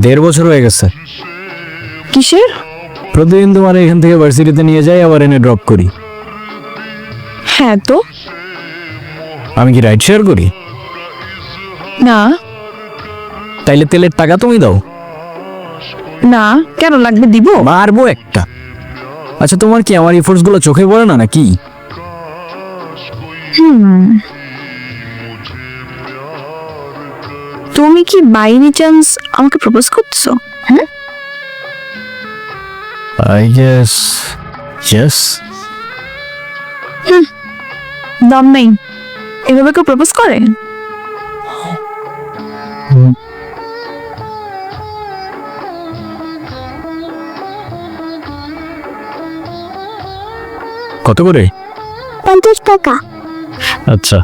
1.5 বছর হয়ে গেছে। কিসের? প্রতিদিন তোমার এখান থেকে ভার্সিটিতে নিয়ে যাই, আবার এনে ড্রপ করি। হ্যাঁ তো। আমি কি রাইড শেয়ার করি? না তাইলে তেলের টাকা তুমি দাও। না, কেন লাগবে? দিব। মারবো একটা। আচ্ছা, তোমার কি আমার এফোর্টস গুলো চোখে পড়ে না নাকি? তুমি কি বাই এনি চান্স আমাকে প্রপোজ করছো? হ্যাঁ, আই গেস ইয়েস। দম নেই। এভাবে কেউ প্রপোজ করে? কত করে? 50 টাকা। আচ্ছা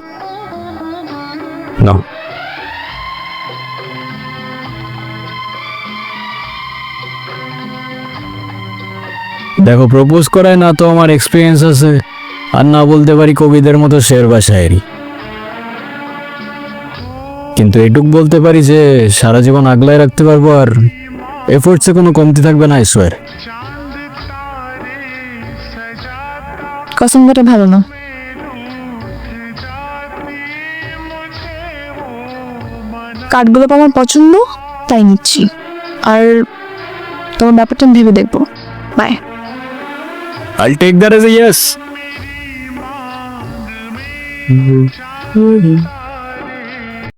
নাও। দেখো, প্রপোজ করায় না তো আমার এক্সপিরিয়েন্স আছে, আর না বলতে পারি কবিদের মতো শের বা শায়েরি, কিন্তু এটুক বলতে পারি যে সারা জীবন আগলায় রাখতে পারবো, আর এফোর্টসে কোনো কমতি থাকবে না, আই সোয়ার। কসম কাটা ভালো না। কাঠগুলো আমার পছন্দ, তাই নিচ্ছি। আর তোমার ব্যাপারটা আমি ভেবে দেখবো। By. I'll take that as a yes.